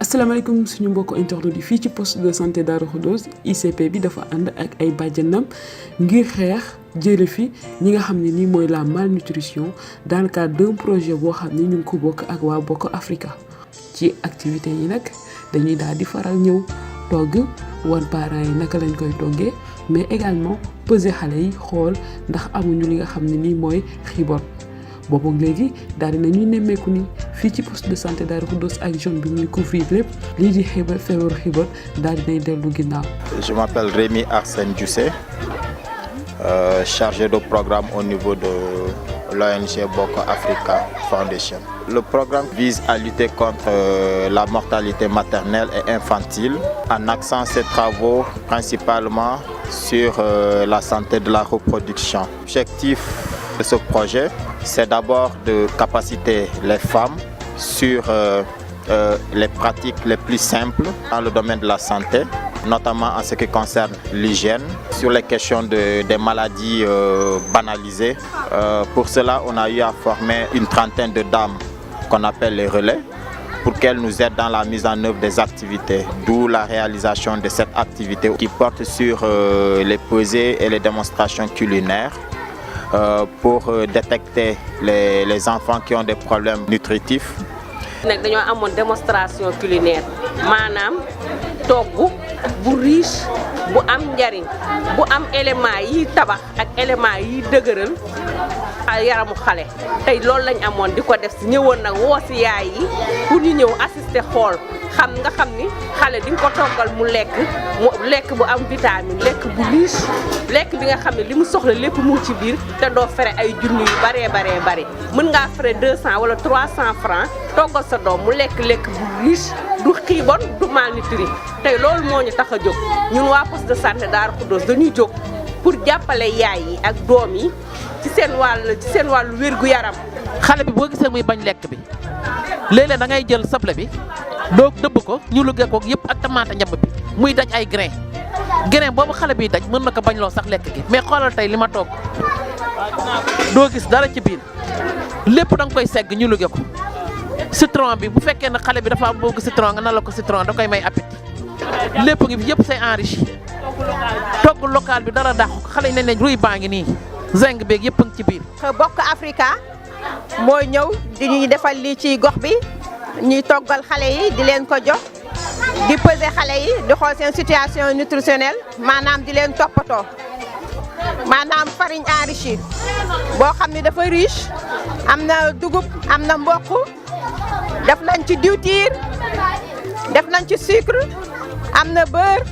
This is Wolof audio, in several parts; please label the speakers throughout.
Speaker 1: asalaamaaleykum suñu mbokk internet yi fii ci poste de santé Darou Khoudoss ICP bi dafa ànd ak ay bàjjanam ngir xeex jële fi ñi nga xam ne nii mooy la malnutrition dans le cadre d'un projet boo xam ne ñu ngi ko bokk ak waa Bokk Africa. ci activité yi nag dañuy daal di faral ñëw togg wan parents yi naka lañ koy toggee mais également peser xale yi xool ndax amuñu li nga xam ne nii mooy xiibon boobu léegi daal dinañuy nemmeeku ni fii ci poste de santé Darou Khoudoss ak zone bi muy couvrir lépp lii di feebaru xiibon daal dinay dellu ginnaaw.
Speaker 2: Je m'appelle Rémi Arsène Djussé, chargé de programme au niveau de l'ONG Bokk Africa Foundation. Le programme vise à lutter contre la mortalité maternelle et infantile en axant ses travaux principalement sur la santé de la reproduction. L'objectif de ce projet, c'est d'abord de capaciter les femmes sur les pratiques les plus simples dans le domaine de la santé, notamment en ce qui concerne l'hygiène, sur les questions des maladies banalisées. Pour cela, on a eu à former une trentaine de dames qu'on appelle les relais, pour qu'elles nous aident dans la mise en œuvre des activités, d'où la réalisation de cette activité qui porte sur les pesées et les démonstrations culinaires pour détecter les enfants qui ont des problèmes nutritifs.
Speaker 3: nag dañoo amoon démonstration culinaire maanaam togg bu riche bu am njariñ bu am élément yi tabax ak élément yi dëgëral yaramu xale tey loolu lañ amoon di ko def si ñëwoon nag woo si yaay yi pour ñu ñëw assister xool xam ni xale di nga ko toggal mu lekk bu am vitamine lekk bu riche lekk bi nga xam ne li mu soxla lépp mu ci biir te doo fere ay junni yu bare mën ngaa fere 200 wala 300 francs toggal sa doom mu lekk bu riche du xiibon du malnutri tey loolu moo ñu tax a jóg ñun waa poste de santé Darou Khoudoss dañuy jóg pour jàppale yaay yi ak doom yi ci seen wàllu wérgu yaram.
Speaker 4: xale bi boo gisee muy bañ lekk bi léeg-léeg da ngay jël soble bi doo dëbb ko ñu luggee ko yëpp ak tamaate njamb bi muy daj ay grain boobu xale bi daj mën na ko bañ loo sax lekk gi mais xoolal tey li ma toog doo gis dara ci biir lépp da nga koy segg ñu luggee ko citron bi bu fekkee ne xale bi dafa am bëgg citron nga na la ko citron da koy may appétit lépp ngi fi yëpp c'est enrichi togg local bi dara dàq xale yi ne ruy baa ngi nii zinc beeg yëpp a ngi ci biir.
Speaker 5: Bokk Africa mooy ñëw di ñuy defal lii ci gox bi ñuy toggal xale yi di leen ko jox di peser xale yi di xool seen situation nutritionnelle maanaam di leen toppatoo maanaam farine enrichie boo xam ne dafa riche am na dugub am na mboq def nañ ci diwtiir def nañ ci sucre am na beurre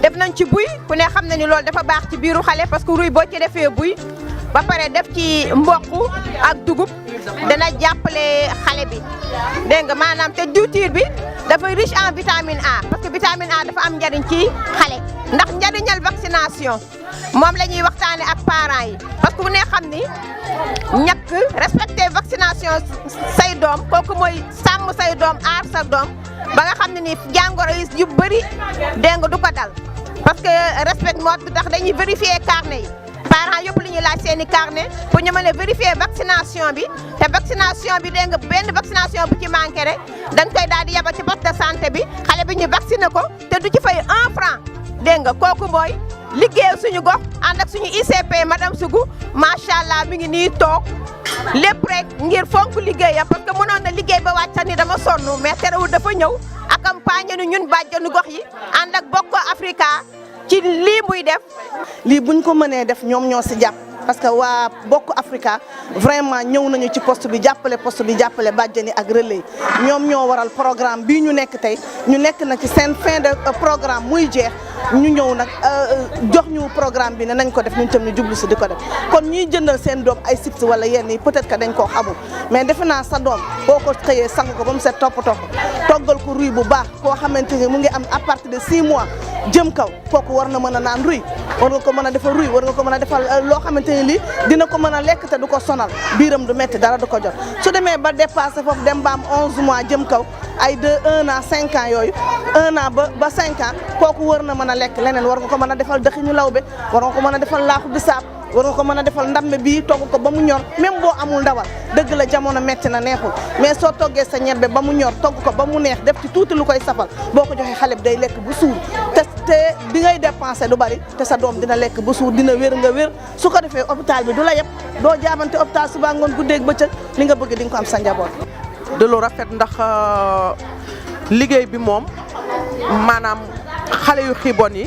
Speaker 5: def nañ ci buy ku ne xam na ni loolu dafa baax ci biiru xale parce que ruy boo ci defee buy ba pare def ci mboq ak dugub dana jàppale xale bi dégg nga maanaam te diwtiir bi dafa riche en vitamine A parce que vitamine A dafa am njariñ ci xale ndax njariñal vaccination moom la ñuy waxtaane ak parents yi parce que ku ne xam ni ñàkk respecter vaccination say doom kooku mooy sàmm say doom aar sa doom ba nga xam ne ni jàngoro yi yu bëri dégg nga du ko dal parce que respect moo tax dañuy vérifier carnet yi parents yëpp li ñuy laaj seen i carnet pour ñu mën a vérifier vaccination bi te vaccination bi dégg nga benn vaccination bu ci manqué rek dañ koy daal di yebal ci poste de santé bi xale bi ñu vacciné ko te du ci fay 1 franc dégg nga kooku mooy liggéey suñu gox ànd ak suñu ICP madame Sougou macha allah mi ngi nii toog lépp rek ngir fonk liggéeyam parce que mënoon na liggéey ba wàcc ni dama sonn mais terewul dafa ñëw accompagner nu ñun bàjjenu gox yi ànd ak Bokk Africa ci lii muy def.
Speaker 6: lii buñ ko mënee def ñoom ñoo si jàpp parce que waa Bokk Africa vraiment ñëw nañu ci poste bi jàppale bàjjeni ak relais ñoom ñoo waral programme bii ñu nekk tey ñu nekk na ci seen fin de programme muy jeex ñu ñëw nag jox ñu programme bi ne nañ ko def ñun tam ñu jublu si di ko def kon ñuy jëndal seen doom ay chips wala yenn yi peut-être que dañ koo xamul mais defe naa sa doom boo ko xëyee sang ko ba mu set toppatoo ko toggal ko ruy bu baax koo xamante ni mu ngi am à partir de 6 mois jëm kaw kooku war na mën a naan ruy war nga ko mën a defal ruy war nga ko mën a defal loo xamante ni lii dina ko mën a lekk te du ko sonal biiram du metti dara du ko jot su demee ba dépassé foofu dem ba am 11 mois jëm kaw ay 1 an 5 ans yooyu 1 an ba 5 ans kooku war na mën a lekk leneen war nga ko mën a defal dëxi ñu lawbe war nga ko mën a defal laaxu bisaab war nga ko mën a defal ndambe bii togg ko ba mu ñor même boo amul ndawal dëgg la jamono metti na neexul mais soo toggee sa ñebbe ba mu ñor togg ko ba mu neex def ci tuuti lu koy safal boo ko joxee xale bi day lekk bu suur te di ngay dépensé du bari te sa doom dina lekk bu suur dina wér nga wér su ko defee hôpital bi du la yëpp doo jaabante hôpital suba ngoon guddeeg bëccëg li nga bëgg di nga ko am sa njaboot.
Speaker 7: de lu rafet ndax liggéey bi moom maanaam xale yu xiibon yi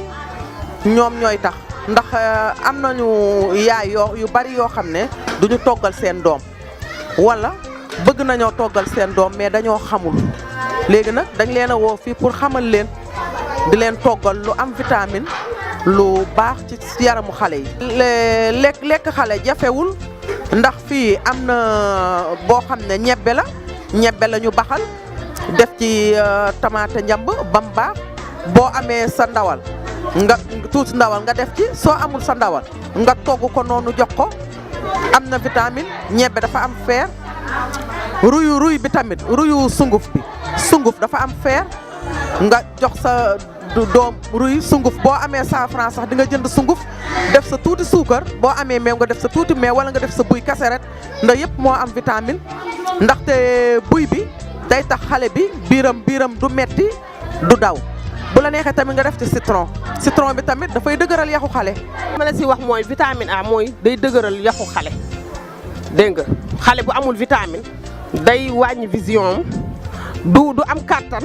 Speaker 7: ñoom ñooy tax ndax am nañu yaay yu bari yoo xam ne duñu toggal seen doom wala bëgg nañoo toggal seen doom mais dañoo xamul léegi nag dañ leen a woo fii pour xamal leen di leen toggal lu am vitamine lu baax ci yaramu xale yi. lekk xale jafewul ndax fii am na boo xam ne ñebbe la ñu baxal def ci tamaate njamb bam baax boo amee sa ndawal nga tuuti ndawal nga def ci soo amul sa ndawal nga togg ko noonu jox ko am na vitamine ñebbe dafa am fer ruy bi tamit ruyu sunguf dafa am fer nga jox sa doom ruy sunguf boo amee 100 francs sax di nga jënd sunguf def sa tuuti suukar boo amee meew nga def sa tuuti meew wala nga def sa buy kasaret ndax yëpp moo am vitamine ndaxte buy bi day tax xale bi biiram du metti du daw bu la neexee tamit nga def ci citron bi tamit dafay dëgëral yaxu xale.
Speaker 3: ma la si wax mooy vitamine A mooy day dëgëral yaxu xale dégg nga xale bu amul vitamine day wàññi vision du am kàttan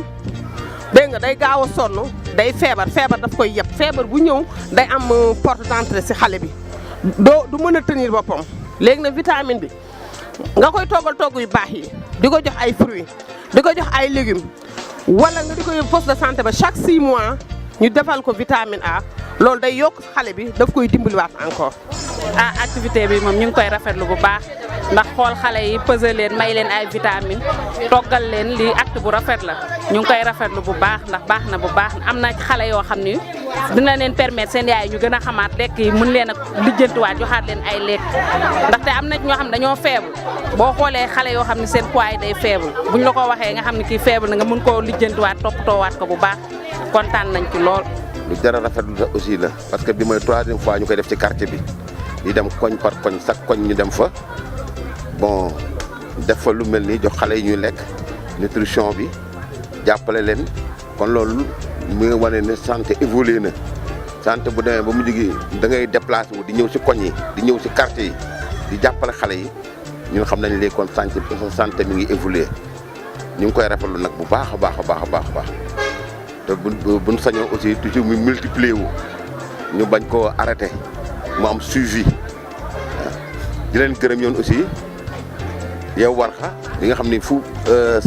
Speaker 3: dégg nga day gaaw a sonn day feebar daf koy yeb feebar bu ñëw day am porte d'entrée si xale bi du mën a tenir boppam léegi nag vitamine bi nga koy togg yu baax yi di ko jox ay fruits di ko jox ay légumes wala nga di ko yóbbu poste de santé ba chaque 6 mois ñu defal ko vitamine A loolu day yokk xale bi daf koy dimbaliwaat encore.
Speaker 8: activité bi moom ñu ngi koy rafetlu bu baax ndax xool xale yi peser leen may leen ay vitamine toggal leen lii acte bu rafet la ñu ngi koy rafetlu bu baax ndax baax na bu baax am na xale yoo xam ni dina leen permettre seen yaay ñu gën a xamaat lekk yi mën leen a lijjantiwaat joxaat leen ay lekk ndaxte am na ñoo xam dañoo faible boo xoolee xale yoo xam ne seen poids yi day faible buñ la ko waxee nga xam ne kii faible na nga mën koo lijjantiwaat toppatoowaat ko bu baax kontaan nañ ci lool.
Speaker 9: lu jar a rafetlu aussi la parce que bi mooy 3e fois ñu koy def ci quartier bi di dem koñ par koñ chaque koñ ñu dem fa bon def fa lu mel nii jox xale yi ñuy lekk nutrition bi jàppale leen kon loolu mu ngi wane ne santé évolué na santé bu demee ba mu jógee da ngay déplacé wu di ñëw si koñ yi di ñëw si quartier yi di jàppale xale yi ñun xam nañ léegi kon santé mi ngi évolué ñu ngi koy rafetlu nag bu baax a baax a baax a baax a baax te buñ sañoo aussi toujours mu multiplier wu ñu bañ koo arrêté mu am suivi di leen gërëm yoon aussi yow Warkha li nga xam ni fu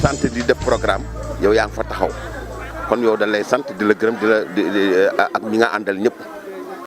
Speaker 9: santé di def programme yow yaa ngi fa taxaw kon yow dañ lay sant di la gërëm di la ak ñi nga àndal ñëpp.